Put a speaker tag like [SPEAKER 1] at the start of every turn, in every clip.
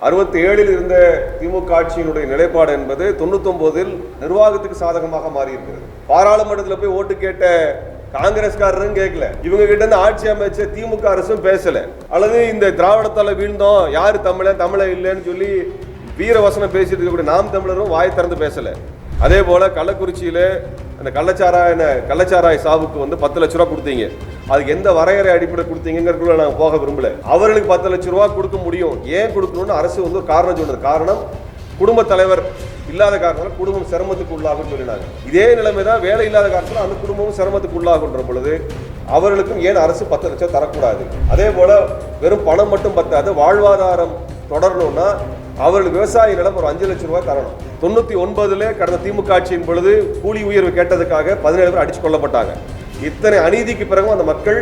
[SPEAKER 1] 67 இருந்த திமுக ஆட்சியினுடைய நிலைப்பாடு என்பது 99 நிர்வாகத்துக்கு சாதகமாக மாறி இருக்கிறது. பாராளுமன்றத்தில் போய் ஓட்டு கேட்ட காங்கிரஸ்காரரும் கேட்கல, இவங்க கிட்ட இருந்து ஆட்சி அமைச்ச திமுக அரசும் பேசல. அல்லது இந்த திராவிடத்தால வீழ்ந்தோம், யாரு தமிழ இல்லைன்னு சொல்லி வீரவசனம் பேசிட்டு இருக்கக்கூடிய நாம் தமிழரும் வாய் திறந்து பேசல. அதே போல கள்ளக்குறிச்சியில அந்த கள்ளச்சாராய சாவுக்கு 10 லட்ச ரூபா கொடுத்தீங்க. அதுக்கு எந்த வரையறை அடிப்படை கொடுத்தீங்கிறதுக்குள்ள நாங்கள் போக விரும்பல. அவர்களுக்கு 10 லட்ச ரூபா கொடுக்க முடியும். ஏன் கொடுக்கணும்னு அரசு ஒரு காரணம் சொன்னது. காரணம் குடும்ப தலைவர் இல்லாத காரணம் குடும்பம் சிரமத்துக்கு உள்ளாகும் சொல்லினாங்க. இதே நிலைமை தான் வேலை இல்லாத காரணத்தில் அந்த குடும்பமும் சிரமத்துக்கு உள்ளாகுன்ற பொழுது அவர்களுக்கும் ஏன் அரசு 10 லட்சம் தரக்கூடாது? அதே போல வெறும் பணம் மட்டும் பத்தாது, வாழ்வாதாரம் தொடரணும்னா அவர்களுக்கு விவசாய நிலம் ஒரு 5 லட்சம் ரூபாய் தரணும். 99 கடந்த திமுக ஆட்சியின் பொழுது கூலி உயர்வு கேட்டதுக்காக 17 பேர் அடிச்சு கொல்லப்பட்டாங்க. இத்தனை அநீதிக்கு பிறகும் அந்த மக்கள்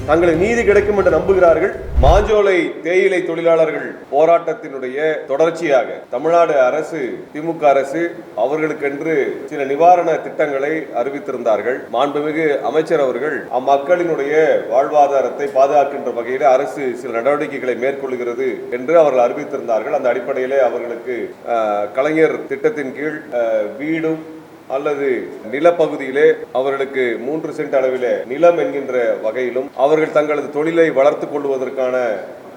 [SPEAKER 1] தங்களுக்கு நீதி கிடைக்கும் என்று நம்புகிறார்கள். மாஞ்சோலை தேயிலை தொழிலாளர்கள் போராட்டத்தினுடைய தொடர்ச்சியாக தமிழ்நாடு அரசு, திமுக அரசு அவர்களுக்கென்று சில நிவாரண திட்டங்களை அறிவித்திருந்தார்கள். மாண்புமிகு அமைச்சர் அவர்கள் அம்மக்களினுடைய வாழ்வாதாரத்தை பாதுகாக்கின்ற வகையில் அரசு சில நடவடிக்கைகளை மேற்கொள்கிறது என்று அவர்கள் அறிவித்திருந்தார்கள். அந்த அடிப்படையிலே அவர்களுக்கு கலைஞர் திட்டத்தின் கீழ் வீடும் அல்லது நிலப்பகுதியிலே அவர்களுக்கு 3 சென்ட் அளவிலே நிலம் என்கின்ற வகையிலும் அவர்கள் தங்களது தொழிலை வளர்த்துக் கொள்வதற்கான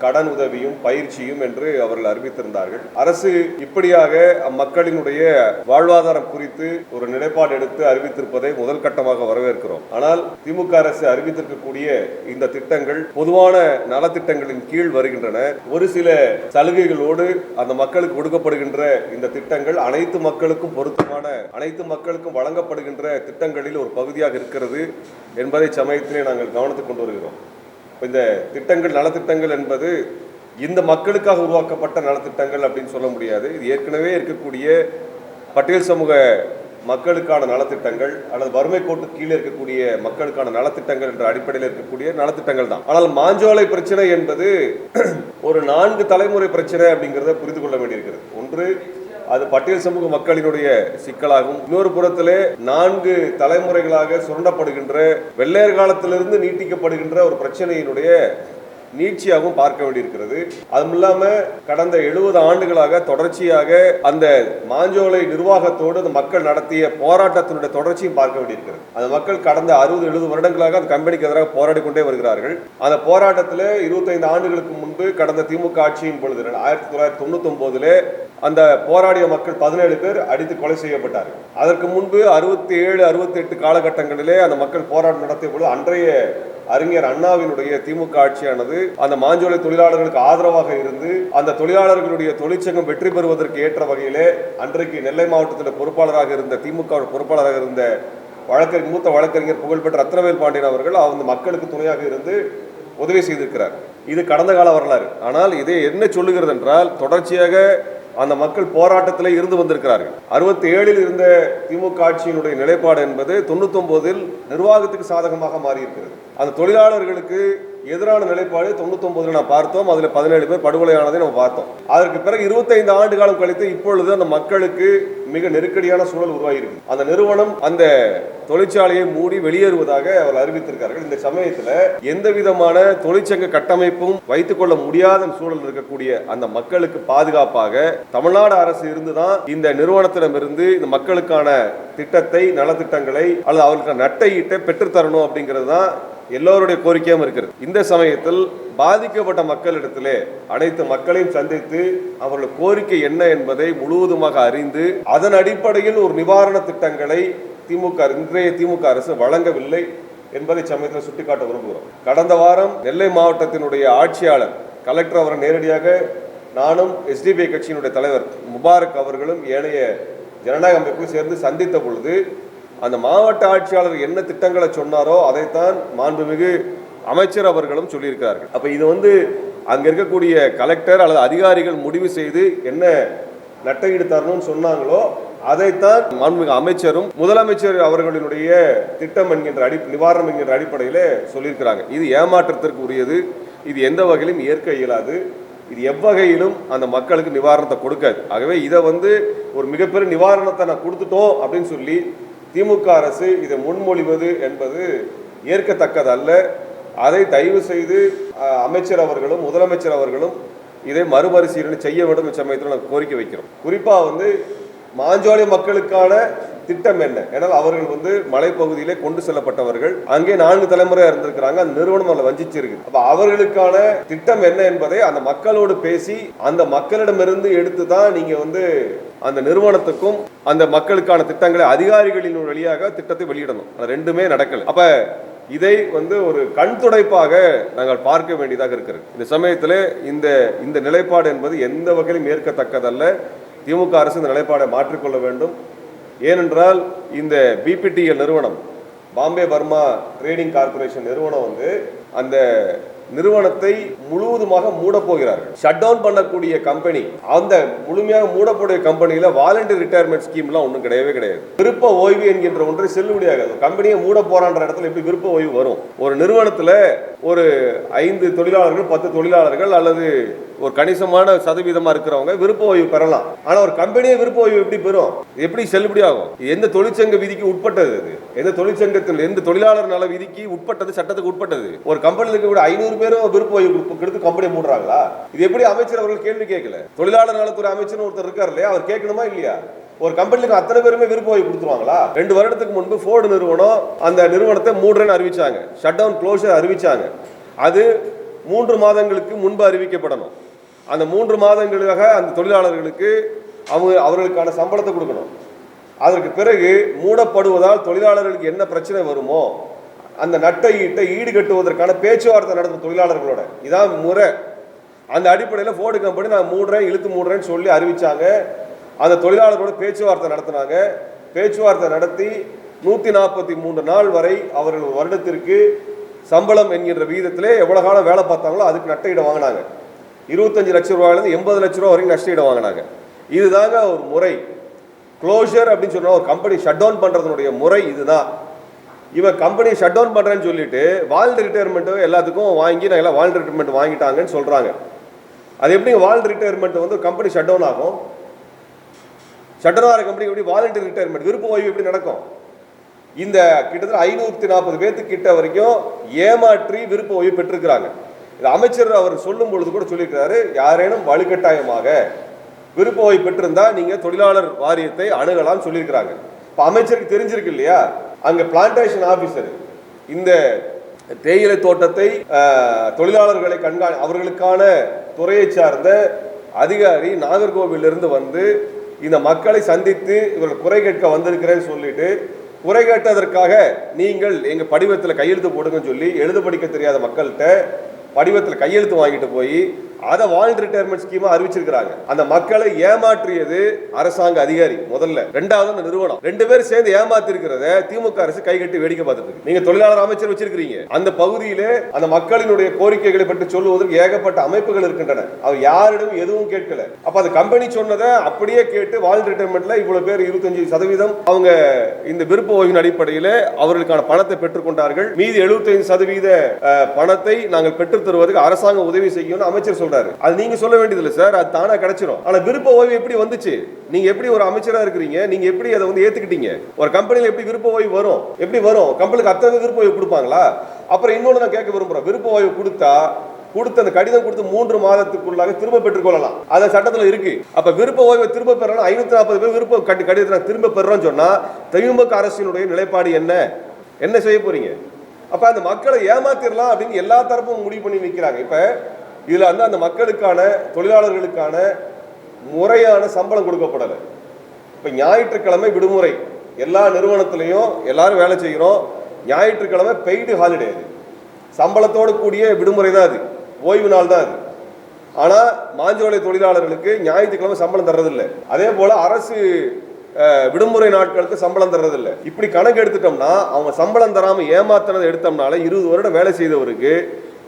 [SPEAKER 1] கடன் உதவியும் பயிற்சியும் என்று அவர்கள் அறிவித்திருந்தார்கள். அரசு இப்படியாக அம்மக்களினுடைய வாழ்வாதாரம் குறித்து ஒரு நிலைப்பாடு எடுத்து அறிவித்திருப்பதை முதல் கட்டமாக வரவேற்கிறோம். ஆனால் திமுக அரசு அறிவித்திருக்கக்கூடிய இந்த திட்டங்கள் பொதுவான நலத்திட்டங்களின் கீழ் வருகின்றன. ஒரு சில சலுகைகளோடு அந்த மக்களுக்கு கொடுக்கப்படுகின்ற இந்த திட்டங்கள் அனைத்து மக்களுக்கும் பொருத்தமான, அனைத்து மக்களுக்கும் வழங்கப்படுகின்ற திட்டங்களில் ஒரு பகுதியாக இருக்கிறது என்பதை சமயத்திலே நாங்கள் கவனத்துக்கு கொண்டு வருகிறோம். இந்த திட்டங்கள், நலத்திட்டங்கள் என்பது இந்த மக்களுக்காக உருவாக்கப்பட்ட நலத்திட்டங்கள் அப்படின்னு சொல்ல முடியாது. இது ஏற்கனவே இருக்கக்கூடிய பட்டியல் சமூக மக்களுக்கான நலத்திட்டங்கள் அல்லது வறுமை கோட்டு கீழே இருக்கக்கூடிய மக்களுக்கான நலத்திட்டங்கள் என்ற அடிப்படையில் இருக்கக்கூடிய நலத்திட்டங்கள் தான். ஆனால் மாஞ்சோலை பிரச்சனை என்பது ஒரு 4 தலைமுறை பிரச்சனை அப்படிங்கிறத புரிந்து கொள்ள வேண்டியிருக்கிறது. ஒன்று, அது பட்டியல் சமூக மக்களினுடைய சிக்கலாகும். இன்னொரு புறத்திலே 4 தலைமுறைகளாக சுரண்டப்படுகின்ற வெள்ளையர் காலத்திலிருந்து நீட்டிக்கப்படுகின்ற ஒரு பிரச்சனையினுடைய நீட்சியாகவும் பார்க்க வேண்டியிருக்கிறது. அதுவும் இல்லாம கடந்த 70 ஆண்டுகளாக தொடர்ச்சியாக அந்த மாஞ்சோலை நிர்வாகத்தோடு அந்த மக்கள் நடத்திய போராட்டத்தினுடைய தொடர்ச்சியும் பார்க்க வேண்டியிருக்கிறது. அந்த மக்கள் கடந்த 60-70 வருடங்களாக அந்த கம்பெனிக்கு எதிராக போராடி கொண்டே வருகிறார்கள். அந்த போராட்டத்தில் 25 ஆண்டுகளுக்கு முன்பு கடந்த திமுக ஆட்சியின் பொழுது 1999 அந்த போராடிய மக்கள் 17 பேர் அடித்து கொலை செய்யப்பட்டார்கள். அதற்கு முன்பு 67-68 காலகட்டங்களிலே அந்த மக்கள் போராட்டம் நடத்திய பொழுது அன்றைய அறிஞர் அண்ணாவினுடைய திமுக ஆட்சியானது அந்த மாஞ்சோலை தொழிலாளர்களுக்கு ஆதரவாக இருந்து அந்த தொழிலாளர்களுடைய தொழிற்சங்கம் வெற்றி பெறுவதற்கு ஏற்ற வகையிலே அன்றைக்கு நெல்லை மாவட்டத்தில் பொறுப்பாளராக இருந்த திமுக பொறுப்பாளராக இருந்த மூத்த வழக்கறிஞர் புகழ்பெற்ற ரத்னவேல் பாண்டியன் அவர்கள் அந்த மக்களுக்கு துணையாக இருந்து உதவி செய்திருக்கிறார். இது கடந்த கால வரலாறு. ஆனால் இதை என்ன சொல்லுகிறது என்றால், தொடர்ச்சியாக அந்த மக்கள் போராட்டத்தில் இருந்து வந்திருக்கிறார்கள். 67 இருந்த திமுக ஆட்சியினுடைய நிலைப்பாடு என்பது 99 நிர்வாகத்துக்கு சாதகமாக மாறி இருக்கிறது. அந்த தொழிலாளர்களுக்கு எதிரான நிலைப்பாடு 99 நாம் பார்த்தோம். அதில் 17 பேர் படுகொலையானதை நம்ம பார்த்தோம். அதற்கு பிறகு 25 ஆண்டு காலம் கழித்து இப்பொழுது அந்த மக்களுக்கு மிக நெருக்கடியான சூழல் உருவாகியிருக்கு. அந்த நிறுவனம் அந்த தொழிற்சாலையை மூடி வெளியேறுவதாக அவர்கள் அறிவித்திருக்கிறார்கள். இந்த சமயத்தில் எந்த விதமான தொழிற்சங்க கட்டமைப்பும் வைத்துக் கொள்ள முடியாத சூழல் இருக்கக்கூடிய அந்த மக்களுக்கு பாதுகாப்பாக தமிழ்நாடு அரசு இருந்துதான் இந்த நிறுவனத்திடமிருந்து இந்த மக்களுக்கான திட்டத்தை, நலத்திட்டங்களை அல்லது அவர்களுக்கு நட்டையிட்ட பெற்றுத்தரணும் அப்படிங்கிறது தான் எல்லோருடைய கோரிக்கையும் இருக்கிறது. இந்த சமயத்தில் பாதிக்கப்பட்ட மக்களிடத்திலே அனைத்து மக்களையும் சந்தித்து அவர்கள் கோரிக்கை என்ன என்பதை முழுவதுமாக அறிந்து அதன் அடிப்படையில் ஒரு நிவாரண திட்டங்களை இன்றைய திமுக அரசு வழங்கவில்லை என்பதை சமயத்தில் சுட்டிக்காட்ட விரும்புகிறோம். கடந்த வாரம் நெல்லை மாவட்டத்தினுடைய ஆட்சியாளர் கலெக்டர் அவரை நேரடியாக நானும் எஸ்டிபிஐ கட்சியினுடைய தலைவர் முபாரக் அவர்களும் ஏனைய ஜனநாயக அமைப்பும் சேர்ந்து சந்தித்த பொழுது அந்த மாவட்ட ஆட்சியாளர் என்ன திட்டங்களை சொன்னாரோ அதைத்தான் மாண்புமிகு அமைச்சர் அவர்களும் சொல்லியிருக்கிறார்கள். அப்ப இது அங்க இருக்கக்கூடிய கலெக்டர் அல்லது அதிகாரிகள் முடிவு செய்து என்ன நட்டையீடு தரணும்னு சொன்னாங்களோ அதைத்தான் மாண்புமிகு அமைச்சரும் முதலமைச்சர் அவர்களினுடைய திட்டம் என்கின்ற நிவாரணம் என்கின்ற அடிப்படையில் சொல்லியிருக்கிறாங்க. இது ஏமாற்றத்திற்கு உரியது. இது எந்த வகையிலும் ஏற்க இயலாது. இது எவ்வகையிலும் அந்த மக்களுக்கு நிவாரணத்தை கொடுக்காது. ஆகவே இதை ஒரு மிகப்பெரிய நிவாரணத்தை நான் கொடுத்துட்டோம் அப்படின்னு சொல்லி திமுக அரசு இதை முன்மொழிவது என்பது ஏற்கத்தக்கதல்ல. அதை தயவு செய்து அமைச்சர் அவர்களும் முதலமைச்சர் அவர்களும் இதை மறுபரிசீலனை செய்ய வேண்டும் சமயத்தில் நாங்கள் கோரிக்கை வைக்கிறோம். குறிப்பாக மாஞ்சோலை மக்களுக்கான திட்டம் என்ன? ஏன்னால் அவர்கள் மலைப்பகுதியிலே கொண்டு செல்லப்பட்டவர்கள், அங்கே 4 தலைமுறையாக இருந்திருக்கிறாங்க, அந்த நிறுவனம் அதில் வஞ்சிச்சிருக்கு. அப்போ அவர்களுக்கான திட்டம் என்ன என்பதை அந்த மக்களோடு பேசி அந்த மக்களிடமிருந்து எடுத்து தான் நீங்கள் அந்த நிறுவனத்துக்கும் அந்த மக்களுக்கான திட்டங்களை அதிகாரிகளின் வழியாக திட்டத்தை வெளியிடணும். அது ரெண்டுமே நடக்கல. அப்ப இதை ஒரு கண் துடைப்பாக நாங்கள் பார்க்க வேண்டியதாக இருக்கிறது. இந்த சமயத்தில் இந்த நிலைப்பாடு என்பது எந்த வகையிலும் ஏற்கத்தக்கதல்ல. திமுக அரசு இந்த நிலைப்பாடை மாற்றிக்கொள்ள வேண்டும். ஏனென்றால் இந்த பிபிடிஎல் நிறுவனம், பாம்பே பர்மா ட்ரேடிங் கார்பரேஷன் நிறுவனம் அந்த நிறுவனத்தை முழுவதுமாக மூட போகிறார்கள். ஷட் டவுன் பண்ணக்கூடிய கம்பெனி, அந்த முழுமையாக மூடக்கூடிய கம்பெனியில வாலண்டரி ரிட்டையர்மெண்ட் ஸ்கீம்லாம் ஒன்றும் கிடையவே கிடையாது. விருப்ப ஓய்வு என்கின்ற ஒன்றை செல்லுபடியாகாது. கம்பெனியை மூட போறான்ற இடத்துல எப்படி விருப்ப ஓய்வு வரும்? ஒரு நிறுவனத்தில் ஒரு 5 தொழிலாளர்கள் 10 தொழிலாளர்கள் அல்லது ஒரு கணிசமான சதவீதமா இருக்கிறவங்க விருப்ப ஓய்வு பெறலாம். ஆனா ஒரு கம்பெனியை விருப்ப ஓய்வு எப்படி பெறும்? எப்படி செல்லுபடியாகும்? எந்த தொழிற்சங்க விதிக்கு உட்பட்டது? எந்த தொழிற்சங்கத்தில் எந்த தொழிலாளர் நல விதிக்கு உட்பட்டது? சட்டத்துக்கு உட்பட்டது. ஒரு கம்பெனியில் இருக்கக்கூடிய 500 பேரும் விருப்ப ஓய்வு கொடுத்து கம்பெனி மூடுறாங்களா? இது எப்படி அமைச்சர் அவர்கள் கேள்வி கேட்கல? தொழிலாளர் நலத்துறை அமைச்சர் ஒருத்தர் இருக்கார் இல்லையா, அவர் கேட்கணுமா இல்லையா? ஒரு கம்பெனிக்கு அத்தனை பேருமே விருப்ப ஓய்வு கொடுத்துருவாங்களா? 2 வருடத்துக்கு முன்பு ஃபோர்டு நிறுவனம் அந்த நிறுவனத்தை மூடுறேன்னு அறிவிச்சாங்க, ஷட் டவுன் க்ளோஷர் அறிவிச்சாங்க. அது 3 மாதங்களுக்கு முன்பு அறிவிக்கப்படணும். அந்த 3 மாதங்களாக அந்த தொழிலாளர்களுக்கு அவர்களுக்கான சம்பளத்தை கொடுக்கணும். அதற்கு பிறகு மூடப்படுவதால் தொழிலாளர்களுக்கு என்ன பிரச்சனை வருமோ அந்த நட்டை ஈடு கட்டுவதற்கான பேச்சுவார்த்தை நடந்த தொழிலாளர்களோட இதான் முறை. அந்த அடிப்படையில் ஃபோர்டு கம்பெனி நான் மூடுறேன், இழுத்து மூடுறேன்னு சொல்லி அறிவிச்சாங்க. அந்த தொழிலாளர்களோட பேச்சுவார்த்தை நடத்தினாங்க. பேச்சுவார்த்தை நடத்தி 143 நாள் வரை அவர்கள் வருடத்திற்கு சம்பளம் என்கின்ற விகிதத்திலே எவ்வளவு காலம் வேலை பார்த்தாங்களோ அதுக்கு நஷ்டஈடு வாங்கினாங்க. 25 லட்சம் ரூபாயிலிருந்து 80 லட்சம் ரூபாய் வரைக்கும் நஷ்டஈடு வாங்கினாங்க. இதுதாங்க ஒரு முறை. க்ளோஷர் அப்படின்னு சொன்னா ஒரு கம்பெனி ஷட் டவுன் பண்றதுனுடைய முறை இதுதான். இவன் கம்பெனி ஷட் டவுன் பண்றேன்னு சொல்லிட்டு வாலண்டரி ரிட்டையர்மெண்ட் எல்லாத்துக்கும் வாங்கி நாங்கள் வாலண்டரி ரிட்டையர்மெண்ட் வாங்கிட்டாங்கன்னு சொல்றாங்க. அது எப்படி voluntary retirement company shut down ஆகும்? ஷட் டவுன் ஆகிற கம்பெனி எப்படி வாலண்டரி ரிட்டையர்மெண்ட் விருப்ப ஓய்வு எப்படி நடக்கும்? இந்த கிட்டத்தட்ட 540 பேர்த்துக்கு கிட்ட வரைக்கும் ஏமாற்றி விருப்ப ஓய்வு பெற்றிருக்கிறாங்க. அமைச்சர் அவர் சொல்லும் பொழுது கூட சொல்லியிருக்கிறாரு, யாரேனும் வலுக்கட்டாயமாக விருப்ப ஓய்வு பெற்றிருந்தா நீங்க தொழிலாளர் வாரியத்தை அணுகலாம் சொல்லியிருக்கிறாங்க. இப்போ அமைச்சருக்கு தெரிஞ்சிருக்கு இல்லையா, அங்க பிளான்டேஷன் ஆபீசர் இந்த தேயிலை தோட்டத்தை தொழிலாளர்களை அவர்களுக்கான துறையை சார்ந்த அதிகாரி நாகர்கோவிலிருந்து இந்த மக்களை சந்தித்து இவர்கள் குறை கேட்க வந்திருக்கிறேன்னு சொல்லிட்டு குறை கேட்டதற்காக நீங்கள் எங்க படிவத்தில் கையெழுத்து போடுங்கன்னு சொல்லி எழுத படிக்க தெரியாத மக்கள்கிட்ட படிவத்தில் கையெழுத்து வாங்கிட்டு போய் அதை வாலண்டரி ரிட்டையர்மெண்ட் ஸ்கீமா அறிவிச்சிருக்காங்க. அந்த மக்களை ஏமாற்றியது அரசாங்க அதிகாரி முதல்ல, 2வது அந்த நிறுவனம். 2 பேரும் சேர்ந்து ஏமாத்தி இருக்கிறத திமுக அரசு கை கட்டி வேடிக்கை பார்த்துட்டு நீங்க தொழிலாளர் அமைச்சர் வச்சிருக்கீங்க. அந்த பகுதியிலே அந்த மக்களினுடைய கோரிக்கைகளை பற்றி சொல்லுவதற்கு ஏகப்பட்ட அமைப்புகள் இருக்கின்றன. அவர் யாரிடம் எதுவும் கேட்கல. அப்ப அந்த கம்பெனி சொன்னதை அப்படியே கேட்டு வாலண்டரி ரிட்டையர்மெண்ட்ல இவ்வளவு பேர் 25% அவங்க இந்த விருப்ப ஓய்வின் அடிப்படையில் அவர்களுக்கான பணத்தை பெற்றுக் கொண்டார்கள். மீதி 75% பணத்தை நாங்கள் பெற்றுத் தருவதற்கு அரசாங்கம் உதவி செய்யும் அமைச்சர் சொல்றாரு. அது நீங்க சொல்ல வேண்டியதில்லை சார், அது தானா கிடைச்சிரும். ஆனா விருப்ப ஓய்வு எப்படி வந்துச்சு? நீங்க எப்படி ஒரு அமைச்சரா இருக்கிறீங்க, நீங்க எப்படி அதை ஏத்துக்கிட்டீங்க? ஒரு கம்பெனில எப்படி விருப்ப ஓய்வு வரும்? எப்படி வரும்? கம்பெனிக்கு அத்தனை விருப்ப ஓய்வு கொடுப்பாங்களா? அப்புறம் இன்னொன்னு நான் கேட்க விரும்புறேன், விருப்ப ஓய்வு கொடுத்த அந்த கடிதம் கொடுத்து 3 மாதத்துக்குள்ளாக திரும்ப பெற்றுக் கொள்ளலாம். அது சட்டத்தில் இருக்கு. அப்ப விருப்ப ஓய்வை திரும்ப பெறணும். 540 பேர் விருப்ப கடிதத்தை திரும்ப பெறோம்னு சொன்னா திமுக அரசினுடைய நிலைப்பாடு என்ன செய்ய போறீங்க? அப்ப அந்த மக்களை ஏமாத்திரலாம் அப்படின்னு எல்லா தரப்பும் முடிவு பண்ணி நிற்கிறாங்க. இப்ப இதுல அந்த மக்களுக்கான தொழிலாளர்களுக்கான முறையான சம்பளம் கொடுக்கப்படலை. இப்ப ஞாயிற்றுக்கிழமை விடுமுறை எல்லா நிறுவனத்திலையும் எல்லாரும் வேலை செய்கிறோம். ஞாயிற்றுக்கிழமை பெய்டு ஹாலிடே, அது சம்பளத்தோடு கூடிய விடுமுறை தான், அது ஓய்வு நாள் தான் அது. ஆனா மாஞ்சோலை தொழிலாளர்களுக்கு ஞாயிற்றுக்கிழமை சம்பளம் தர்றதில்லை. அதே போல அரசு விடுமுறை நாட்களுக்கு சம்பளம் தர்றதில்லை. இப்படி கணக்கு எடுத்துட்டோம்னா அவங்க சம்பளம் தராம ஏமாத்தினதை எடுத்தோம்னால 20 வருடம் வேலை செய்தவருக்கு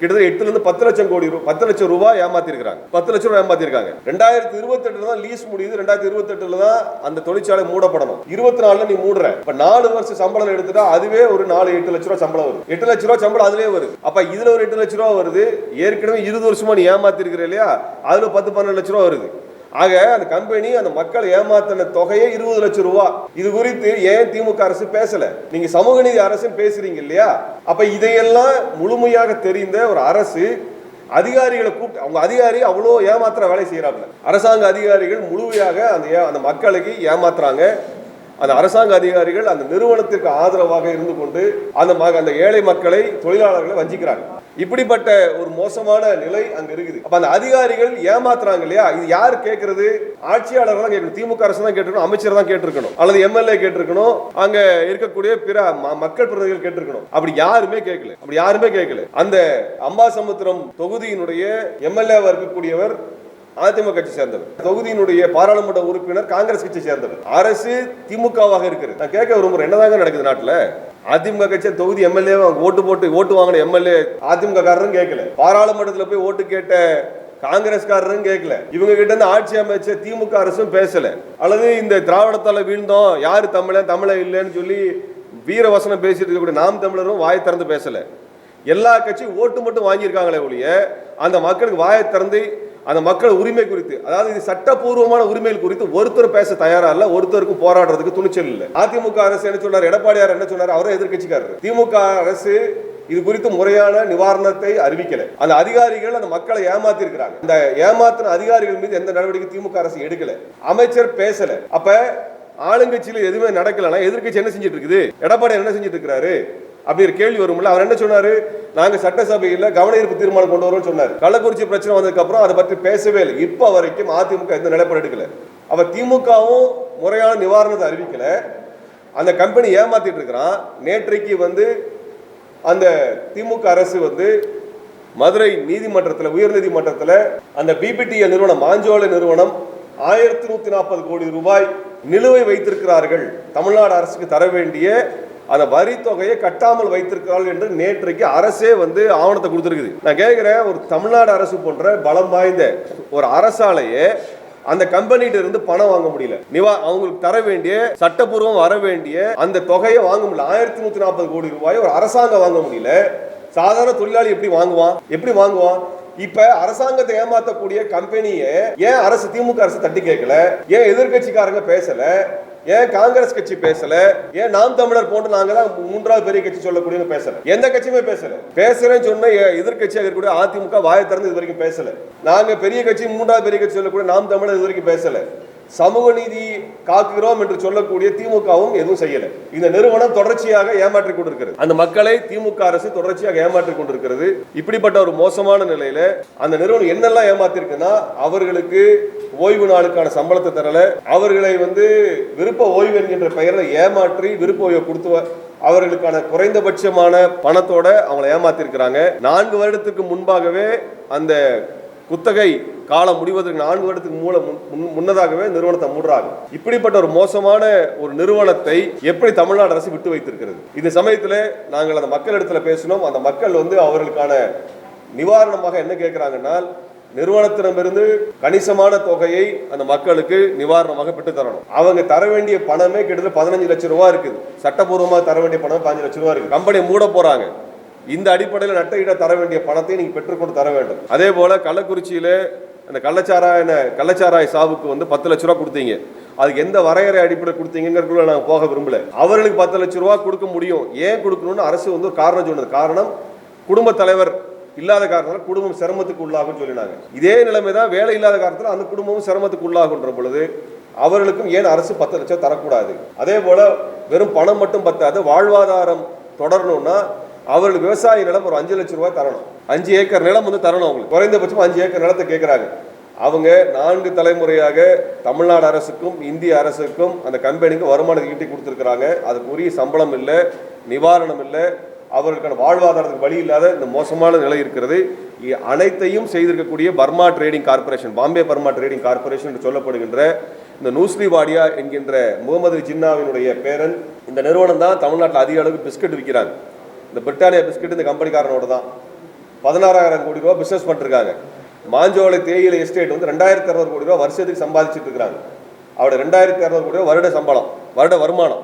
[SPEAKER 1] கிட்டத்தட்ட 8 லட்சம் 10 லட்சம் கோடி 10 லட்சம் ரூபாய் ஏமாத்திருக்காங்க. 10 லட்சம் ரூபாய் ஏமாத்திருக்காங்க. 2028 தான் லீஸ் முடியுது. 2028 தான் அந்த தொழிற்சாலை மூடப்படணும். 24 நீ மூடுற. இப்ப 4 வருஷம் சம்பளம் எடுத்துட்டா அதுவே ஒரு 8 லட்சம் ரூபாய் சம்பளம் வருது. 8 லட்சம் ரூபாய் சம்பளம் அதுலயே வருது. அப்ப இதுல ஒரு 8 லட்சம் ரூபாய் வருது. ஏற்கனவே 20 வருஷமா நீ ஏமாத்தி இருக்கிற இல்லையா, அதுல 10-12 லட்சம் ரூபாய் வருது. ஆக அந்த கம்பெனி அந்த மக்கள் ஏமாத்தின தொகையே 20 லட்சம் ரூபாய். இது குறித்து ஏன் திமுக அரசு பேசல? நீங்க சமூக நீதி அரசு பேசுறீங்க இல்லையா? அப்ப இதையெல்லாம் முழுமையாக தெரிந்த ஒரு அரசு அதிகாரிகளை கூப்பிட்டு அவங்க அதிகாரி அவ்வளோ ஏமாத்துற வேலை செய்யறாங்க. அரசாங்க அதிகாரிகள் முழுமையாக அந்த மக்களுக்கு ஏமாத்துறாங்க. அந்த அரசாங்க அதிகாரிகள் அந்த நிறுவனத்திற்கு ஆதரவாக இருந்து கொண்டு அந்த ஏழை மக்களை, தொழிலாளர்களை வஞ்சிக்கிறாங்க. இப்படிப்பட்ட ஒரு மோசமான நிலை அங்க இருக்குது. அப்ப அந்த அதிகாரிகள் ஏமாத்துறாங்க இல்லையா, இது யார் கேட்கறது? ஆட்சியாளர்கள் தான் கேட்கணும். திமுக அரசு தான் கேட்டிருக்கணும், அமைச்சர் தான் கேட்டிருக்கணும், அல்லது எம்எல்ஏ கேட்டிருக்கணும், அங்க இருக்கக்கூடிய பிற மக்கள் பிரதிநிதிகள் கேட்டிருக்கணும். அப்படி யாருமே கேட்கல. அந்த அம்பாசமுத்திரம் தொகுதியினுடைய எம்எல்ஏவா இருக்கக்கூடியவர் அதிமுக கட்சி சேர்ந்தவர், தொகுதியினுடைய பாராளுமன்ற உறுப்பினர் காங்கிரஸ் கட்சி சேர்ந்தவர். அரசு திமுகவாக இருக்கிறது. நான் கேட்க விரும்புறேன், என்னதாங்க நடக்குது நாட்டுல? அதிமுக கட்சி தொகுதி எம்எல்ஏ ஓட்டு வாங்கின எம்எல்ஏ அதிமுக காரரும் கேட்கல, பாராளுமன்றத்தில் போய் ஓட்டு கேட்ட காங்கிரஸ்காரரும் கேட்கல, இவங்க கிட்ட இருந்து ஆட்சி அமைச்ச திமுக அரசும் பேசல. அல்லது இந்த திராவிடத்தால வீழ்ந்தோம், யாரு தமிழன் இல்லைன்னு சொல்லி வீரவசனம் பேசிட்டு இருக்கக்கூடிய நாம் தமிழரும் வாயை திறந்து பேசல. எல்லா கட்சியும் ஓட்டு மட்டும் வாங்கியிருக்காங்களே ஒழிய அந்த மக்களுக்கு வாயை திறந்து அந்த மக்கள் உரிமை குறித்து, அதாவது இது சட்டப்பூர்வமான உரிமைகள் குறித்து ஒருத்தர் பேச தயாரா இல்ல, ஒருத்தருக்கும் போராடுறதுக்கு துணிச்சல் இல்ல. அதிமுக அரசு என்ன சொன்னார், எடப்பாடியார் என்ன சொன்னார், அவரும் எதிர்கட்சிக்காரர். திமுக அரசு இது குறித்து முறையான நிவாரணத்தை அறிவிக்கல. அந்த அதிகாரிகள் அந்த மக்களை ஏமாத்தி இருக்கிறாங்க. இந்த ஏமாத்தின அதிகாரிகள் மீது எந்த நடவடிக்கை திமுக அரசு எடுக்கல, அமைச்சர் பேசல. அப்ப ஆளுங்கட்சியில எதுவுமே நடக்கலன்னா எதிர்கட்சி என்ன செஞ்சிட்டு இருக்குது, எடப்பாடி என்ன செஞ்சிட்டு இருக்கிறாரு அப்படி ஒரு கேள்வி வரும்ல. அவர் என்ன சொன்னாரு, நாங்க சட்டசபையில் கவன ஈர்ப்பு தீர்மானம் கொண்டு வரோம்னு சொன்னார். கள்ளக்குறிச்சி பிரச்சனை வந்ததுக்கு அப்புறம் அதை பற்றி பேசவே இல்லை. இப்ப வரைக்கும் அதிமுக எந்த நிலைப்பாடு எடுக்கல. அவ திமுகவும் முறையான நிவாரணத்தை அறிவிக்கல. அந்த கம்பெனி ஏமாத்திட்டு இருக்கிறான். நேற்றைக்கு அந்த திமுக அரசு மதுரை நீதிமன்றத்தில், உயர் நீதிமன்றத்தில் அந்த பிபிடிஎல் நிறுவனம், மாஞ்சோலை நிறுவனம் 1140 கோடி ரூபாய் நிலுவை வைத்திருக்கிறார்கள், தமிழ்நாடு அரசுக்கு தர வேண்டிய அந்த வரி தொகையை கட்டாமல் வைத்திருக்கிறார்கள் என்று நேற்றைக்கு அரசே ஆவணத்தை கொடுத்திருக்குது. நான் கேட்கிறேன், ஒரு தமிழ்நாடு அரசு போன்ற பலம் வாய்ந்த ஒரு அரசாலையே அந்த கம்பெனிட்ட இருந்து பணம் வாங்க முடியல, அவங்களுக்கு தர வேண்டிய சட்டப்பூர்வம் வர வேண்டிய அந்த தொகையை வாங்க முடியல. 1140 கோடி ரூபாய் ஒரு அரசாங்கம் வாங்க முடியல. சாதாரண தொழிலாளி எப்படி வாங்குவான்? இப்ப அரசாங்கத்தை ஏமாத்தக்கூடிய கம்பெனியை ஏன் அரசு, திமுக அரசு தட்டி கேட்கல? ஏன் எதிர்கட்சிக்காரங்க பேசல? ஏன் காங்கிரஸ் கட்சி பேசல? ஏன் நாம் தமிழர் போன்று நாங்க தான் மூன்றாவது பெரிய கட்சி சொல்லக்கூடிய பேசல? எந்த கட்சியுமே பேசுறேன்னு சொன்ன எதிர்கட்சியாக இருக்கக்கூடிய அதிமுக வாயை திறந்து இது வரைக்கும் பேசல. நாங்க பெரிய கட்சி, மூன்றாவது பெரிய கட்சி சொல்லக்கூடிய நாம் தமிழர் இது வரைக்கும் பேசல. சமூக நீதி காக்குகிறோம் என்று சொல்லக்கூடிய திமுகவும் எதுவும் செய்யல. இந்த நிறுவனம் தொடர்ச்சியாக ஏமாற்றிக் கொண்டிருக்கிறது. அந்த மக்களை திமுக அரசு தொடர்ச்சியாக ஏமாற்றிக் கொண்டிருக்கிறது. இப்படிப்பட்ட ஒரு மோசமான நிலையில அந்த நிறுவனம் என்னெல்லாம் ஏமாத்திருக்குன்னா, அவர்களுக்கு ஓய்வு நாளுக்கான சம்பளத்தை தரல, அவர்களை விருப்ப ஓய்வு என்கின்ற பெயரில் ஏமாற்றி விருப்ப ஓய்வை கொடுத்து அவர்களுக்கான குறைந்தபட்சமான பணத்தோட அவங்களை ஏமாத்திருக்கிறாங்க. 4 வருடத்துக்கு முன்பாகவே அந்த குத்தகை காலம் முடிவதற்கு 4 வருடத்துக்கு முன்னதாகவே நிறுவனத்தை மூடுறாங்க. இப்படிப்பட்ட ஒரு மோசமான ஒரு நிறுவனத்தை எப்படி தமிழ்நாடு அரசு விட்டு வைத்திருக்கிறது? இந்த சமயத்தில் நாங்கள் அந்த மக்களிடத்துல பேசினோம். அந்த மக்கள் அவர்களுக்கான நிவாரணமாக என்ன கேட்கிறாங்கன்னா, நிறுவனத்திடமிருந்து கணிசமான தொகையை அந்த மக்களுக்கு நிவாரணமாக பெற்று தரணும். அவங்க தர வேண்டிய பணமே கிட்டத்தட்ட 15 லட்சம் ரூபாய் இருக்குது. சட்டப்பூர்வமாக தர வேண்டிய பணம் 15 லட்சம் ரூபாய் இருக்கு. கம்பெனி மூட போறாங்க. இந்த அடிப்படையில் நட்டஈட தர வேண்டிய பணத்தை நீங்க பெற்றுக்கொண்டு தர வேண்டும். அதே போல கள்ளக்குறிச்சியில அந்த கள்ளச்சாராய சாவுக்கு 10 லட்ச ரூபா கொடுத்தீங்க. அதுக்கு எந்த வரையறை அடிப்படை கொடுத்தீங்கிறதுக்குள்ள நாங்கள் போக விரும்பல. அவர்களுக்கு 10 லட்ச ரூபா கொடுக்க முடியும். ஏன் கொடுக்கணும்னு அரசு ஒரு காரணம் சொன்னது. காரணம், குடும்ப தலைவர் இல்லாத காரணத்தால் குடும்பம் சிரமத்துக்கு உள்ளாகும் சொல்லினாங்க. இதே நிலைமை தான் வேலை இல்லாத காரணத்தில் அந்த குடும்பமும் சிரமத்துக்கு உள்ளாகுன்ற பொழுது அவர்களுக்கும் ஏன் அரசு 10 லட்சம் தரக்கூடாது? அதே போல வெறும் பணம் மட்டும் பத்தாது, வாழ்வாதாரம் தொடரணும்னா அவர்களுக்கு விவசாய நிலம் ஒரு 5 லட்சம் ரூபாய் தரணும். 5 ஏக்கர் நிலம் தரணும். அவங்களுக்கு குறைந்தபட்சம் 5 ஏக்கர் நிலத்தை கேட்கிறாங்க. அவங்க 4 தலைமுறையாக தமிழ்நாடு அரசுக்கும் இந்திய அரசுக்கும் அந்த கம்பெனிக்கு வருமானத்தை ஈட்டி கொடுத்துருக்கிறாங்க. அதுக்குரிய சம்பளம் இல்லை, நிவாரணம் இல்லை, அவர்களுக்கான வாழ்வாதாரத்துக்கு வழி இல்லாத இந்த மோசமான நிலை இருக்கிறது. அனைத்தையும் செய்திருக்கக்கூடிய Burma trading corporation, Bombay Burma trading corporation என்று சொல்லப்படுகின்ற இந்த நூஸ்லி வாடியா என்கின்ற முகமது ஜின்னாவினுடைய பேரன், இந்த நிறுவனம் தான் தமிழ்நாட்டில் அதிக அளவுக்கு பிஸ்கட் விற்கிறாங்க. இந்த பிரிட்டானியா பிஸ்கட் இந்த கம்பெனிக்காரனோட தான் 16,000 கோடி ரூபா பிஸ்னஸ் பண்ணிருக்காங்க. மாஞ்சோலை தேயிலை எஸ்டேட் 2,200 கோடி ரூபா வருஷத்துக்கு சம்பாதிச்சுட்டு இருக்கிறாங்க. அவருடைய 2,200 கோடி ரூபா வருட சம்பளம், வருட வருமானம்.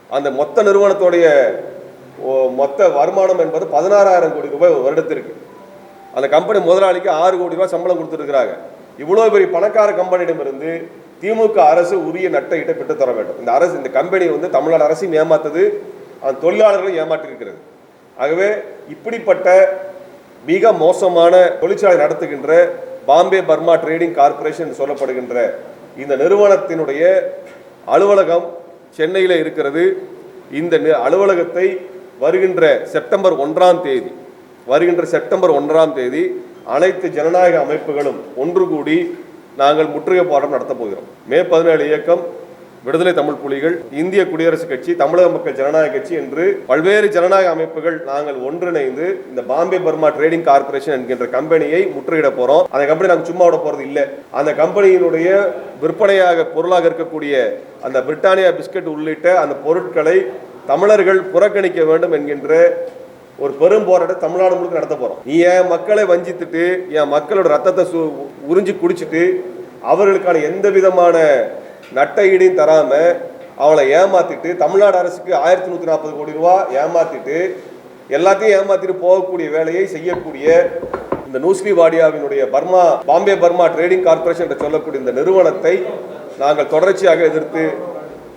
[SPEAKER 1] அந்த மொத்த நிறுவனத்துடைய மொத்த வருமானம் என்பது 16,000 கோடி ரூபாய் ஒரு வருடத்திற்கு. அந்த கம்பெனி முதலாளிக்கு 6 கோடி ரூபாய் சம்பளம் கொடுத்துருக்கிறாங்க. இவ்வளவு பெரிய பணக்கார கம்பெனியிடமிருந்து திமுக அரசு உரிய நட்டஈட்டை பெற்று தர வேண்டும். இந்த அரசு, இந்த கம்பெனி தமிழ்நாடு அரசையும் ஏமாத்தது, அந்த தொழிலாளர்களும் ஏமாற்றி இருக்கிறது. ஆகவே இப்படிப்பட்ட மிக மோசமான தொழிற்சாலை நடத்துகின்ற பாம்பே பர்மா ட்ரேடிங் கார்பரேஷன் சொல்லப்படுகின்ற இந்த நிறுவனத்தினுடைய அலுவலகம் சென்னையில் இருக்கிறது. இந்த அலுவலகத்தை வருகின்ற செப்டம்பர் 1ஆம் தேதி அனைத்து ஜனநாயக அமைப்புகளும் ஒன்று கூடி நாங்கள் முற்றுகை போராட்டம் நடத்தப் போகிறோம். மே 17 இயக்கம், விடுதலை தமிழ் புலிகள், இந்திய குடியரசுக் கட்சி, தமிழக மக்கள் ஜனநாயக கட்சி என்று பல்வேறு ஜனநாயக அமைப்புகள் நாங்கள் ஒன்றிணைந்து இந்த பாம்பே பர்மா ட்ரேடிங் கார்பரேஷன் என்கின்ற கம்பெனியை முற்றுகையிட போறோம். அந்த கம்பெனி நாங்கள் சும்மா விட போறது இல்லை. அந்த கம்பெனியினுடைய விற்பனையாக பொருளாக இருக்கக்கூடிய அந்த பிரிட்டானியா பிஸ்கட் உள்ளிட்ட அந்த பொருட்களை தமிழர்கள் புறக்கணிக்க வேண்டும் என்கின்ற ஒரு பெரும் போராட்டம் தமிழ்நாடு முழுக்க நடத்த போறோம். நீ என் மக்களை வஞ்சித்துட்டு என் மக்களோட ரத்தத்தை உறிஞ்சி குடிச்சிட்டு அவர்களுக்கான எந்த விதமான நட்ட ஈடையும் தராம அவளை ஏமாத்திட்டு தமிழ்நாடு அரசுக்கு 1140 கோடி ரூபாய் ஏமாத்திட்டு எல்லாத்தையும் ஏமாத்திட்டு போகக்கூடிய வேலையை செய்யக்கூடிய இந்த நூஸ்லி வாடியாவினுடைய பாம்பே பர்மா ட்ரேடிங் கார்பரேஷன் என்று சொல்லக்கூடிய இந்த நிறுவனத்தை நாங்கள் தொடர்ச்சியாக எதிர்த்து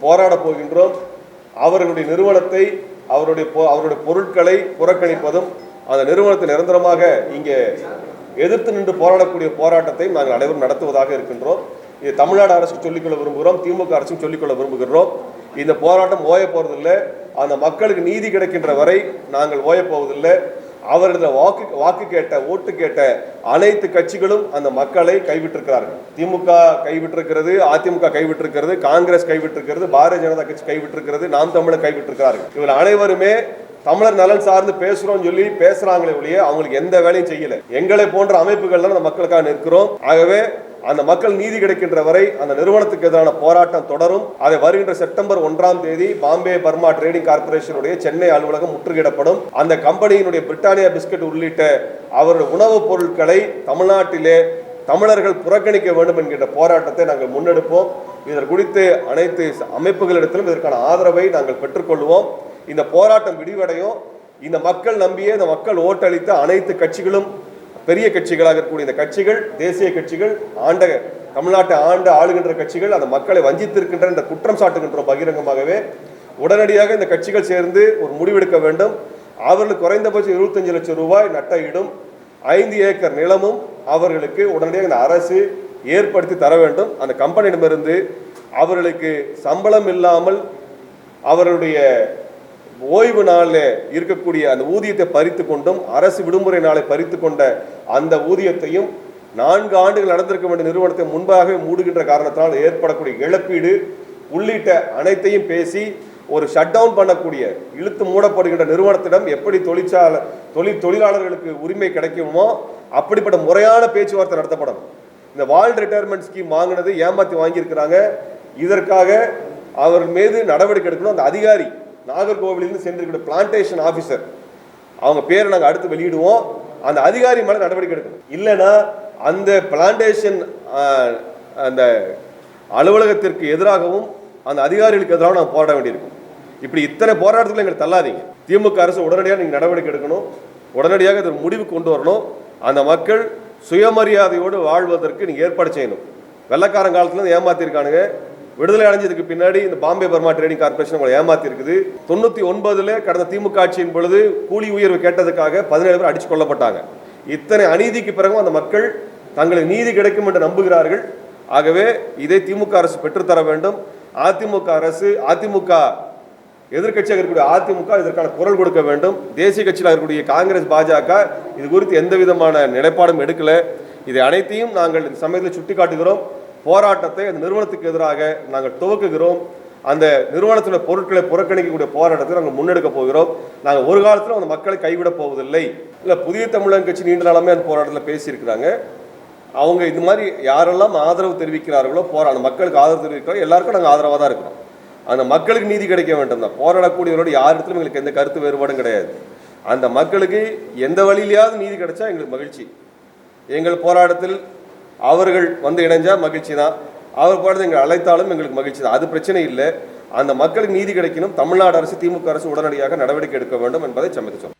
[SPEAKER 1] போராட போகின்றோம். அவர்களுடைய நிறுவனத்தை அவருடைய பொருட்களை புறக்கணிப்பதும் அந்த நிறுவனத்தை நிரந்தரமாக இங்கே எதிர்த்து நின்று போராடக்கூடிய போராட்டத்தை நாங்கள் அனைவரும் நடத்துவதாக இருக்கின்றோம். இது தமிழ்நாடு அரசுக்கு சொல்லிக்கொள்ள விரும்புகிறோம், திமுக அரசுக்கு சொல்லிக்கொள்ள விரும்புகிறோம். இந்த போராட்டம் ஓய போவதில்லை. அந்த மக்களுக்கு நீதி கிடைக்கின்ற வரை நாங்கள் ஓய போவதில்லை. அவர்களது வாக்கு கேட்ட ஓட்டு கேட்ட அனைத்து கட்சிகளும் அந்த மக்களை கைவிட்டிருக்கிறார்கள். திமுக கைவிட்டிருக்கிறது, அதிமுக கைவிட்டிருக்கிறது, காங்கிரஸ் கைவிட்டிருக்கிறது, பாரதிய ஜனதா கட்சி கைவிட்டிருக்கிறது, நாம் தமிழர் கைவிட்டிருக்கிறார்கள். இவர்கள் அனைவருமே தமிழர் நலன் சார்ந்து பேசுறோம் சொல்லி பேசுறாங்களே ஒழிய அவங்களுக்கு எந்த வேலையும் செய்யல. எங்களை போன்ற அமைப்புகள் தான் அந்த மக்களுக்காக நிற்கிறோம். ஆகவே அந்த மக்கள் நீதி கிடைக்கின்ற வரை அந்த நிறுவனத்துக்கு எதிரான போராட்டம் தொடரும். அதை வருகின்ற செப்டம்பர் 1ஆம் தேதி பாம்பே பர்மா ட்ரேடிங் கார்பரேஷனுடைய சென்னை அலுவலகம் முற்றுகையிடப்படும். அந்த கம்பெனியினுடைய பிரிட்டானியா பிஸ்கட் உள்ளிட்ட அவருடைய உணவுப் பொருட்களை தமிழ்நாட்டிலே தமிழர்கள் புறக்கணிக்க வேண்டும் என்கின்ற போராட்டத்தை நாங்கள் முன்னெடுப்போம். இதற்கு குறித்து அனைத்து அமைப்புகளிடத்திலும் இதற்கான ஆதரவை நாங்கள் பெற்றுக்கொள்வோம். இந்த போராட்டம் விடிவடையும். இந்த மக்கள் நம்பிய இந்த மக்கள் ஓட்டளித்த அனைத்து கட்சிகளும் பெரிய கட்சிகளாக இருக்கக்கூடிய இந்த கட்சிகள், தேசிய கட்சிகள், தமிழ்நாட்டை ஆளுகின்ற கட்சிகள் அந்த மக்களை வஞ்சித்திருக்கின்ற இந்த குற்றம் சாட்டுகின்ற பகிரங்கமாகவே உடனடியாக இந்த கட்சிகள் சேர்ந்து ஒரு முடிவெடுக்க வேண்டும். அவர்களுக்கு குறைந்தபட்சம் 25 லட்சம் ரூபாய் நட்ட ஈடும் 5 ஏக்கர் நிலமும் அவர்களுக்கு உடனடியாக இந்த அரசு ஏற்படுத்தி தர வேண்டும். அந்த கம்பெனியிடமிருந்து அவர்களுக்கு சம்பளம் இல்லாமல் அவர்களுடைய ஓய்வு நாளில் இருக்கக்கூடிய அந்த ஊதியத்தை பறித்து கொண்டும் அரசு விடுமுறை நாளை பறித்து கொண்ட அந்த ஊதியத்தையும் 4 ஆண்டுகள் நடந்திருக்க வேண்டிய நிறுவனத்தை முன்பாக மூடுகின்ற காரணத்தால் ஏற்படக்கூடிய இழப்பீடு உள்ளிட்ட அனைத்தையும் பேசி ஒரு ஷட் டவுன் பண்ணக்கூடிய இழுத்து மூடப்படுகின்ற நிறுவனத்திடம் எப்படி தொழிலாளர்களுக்கு உரிமை கிடைக்குமோ அப்படிப்பட்ட முறையான பேச்சுவார்த்தை நடத்தப்படும். இந்த வால்ட் ரிட்டையர்மெண்ட் ஸ்கீம் வாங்கினது ஏமாற்றி வாங்கியிருக்கிறாங்க. இதற்காக அவர்கள் மீது நடவடிக்கை எடுக்கணும். அந்த அதிகாரி நாகர்கோவிலிருந்து சென்றிருக்கிற பிளான்டேஷன் ஆஃபீஸர் அவங்க பேரை நாங்கள் அடுத்து வெளியிடுவோம். அந்த அதிகாரி மேலே நடவடிக்கை எடுக்கணும். இல்லைன்னா அந்த பிளான்டேஷன் அந்த அலுவலகத்திற்கு எதிராகவும் அந்த அதிகாரிகளுக்கு எதிராகவும் நாங்கள் போராட வேண்டியிருக்கும். இப்படி இத்தனை போராட்டத்தில் எங்களுக்கு தள்ளாதீங்க. திமுக அரசு உடனடியாக நீங்கள் நடவடிக்கை எடுக்கணும். உடனடியாக இதற்கு முடிவு கொண்டு வரணும். அந்த மக்கள் சுயமரியாதையோடு வாழ்வதற்கு நீங்கள் ஏற்பாடு செய்யணும். வெள்ளக்காரன் காலத்தில் ஏமாத்திருக்கானுங்க. விடுதலை அடைஞ்சதுக்கு பின்னாடி இந்த பாம்பே பர்மா ட்ரேடிங் கார்பரேஷன் உங்களை ஏமாத்தி இருக்குது. 99 கடந்த திமுக ஆட்சியின் பொழுது கூலி உயர்வு கேட்டதுக்காக 17 பேர் அடிச்சு கொல்லப்பட்டாங்க. இத்தனை அநீதிக்கு பிறகும் அந்த மக்கள் தங்களுக்கு நீதி கிடைக்கும் என்று நம்புகிறார்கள். ஆகவே இதை திமுக அரசு பெற்றுத்தர வேண்டும். அதிமுக எதிர்கட்சியாக இருக்கக்கூடிய அதிமுக இதற்கான குரல் கொடுக்க வேண்டும். தேசிய கட்சியில் இருக்கக்கூடிய காங்கிரஸ், பாஜக இது குறித்து எந்த விதமான நிலைப்பாடும் எடுக்கல. இதை அனைத்தையும் நாங்கள் இந்த சமயத்தில் சுட்டிக்காட்டுகிறோம். போராட்டத்தை அந்த நிறுவனத்துக்கு எதிராக நாங்கள் துவக்குகிறோம். அந்த நிறுவனத்தில் பொருட்களை புறக்கணிக்கக்கூடிய போராட்டத்தை நாங்கள் முன்னெடுக்க போகிறோம். நாங்கள் ஒரு காலத்தில் அந்த மக்களை கைவிட போவதில்லை. இல்லை, புதிய தமிழக கட்சி நீண்ட நாளாமே அந்த போராட்டத்தில் பேசியிருக்கிறாங்க. அவங்க இது மாதிரி யாரெல்லாம் ஆதரவு தெரிவிக்கிறார்களோ அந்த மக்களுக்கு ஆதரவு தெரிவிக்கிறாரோ எல்லாருக்கும் நாங்கள் ஆதரவாக தான் இருக்கிறோம். அந்த மக்களுக்கு நீதி கிடைக்க வேண்டும் தான். போராடக்கூடியவரோட யார் இடத்துலையும் எங்களுக்கு எந்த கருத்து வேறுபாடும் கிடையாது. அந்த மக்களுக்கு எந்த வழியிலையாவது நீதி கிடைச்சா எங்களுக்கு மகிழ்ச்சி. எங்கள் போராட்டத்தில் அவர்கள் வந்து இணைஞ்சா மகிழ்ச்சி தான். அவர் போராட்டத்தை எங்களை அழைத்தாலும் எங்களுக்கு மகிழ்ச்சி தான். அது பிரச்சனை இல்லை. அந்த மக்களுக்கு நீதி கிடைக்கணும். தமிழ்நாடு அரசு, திமுக அரசு உடனடியாக நடவடிக்கை எடுக்க வேண்டும் என்பதை சம்மதித்தோம்.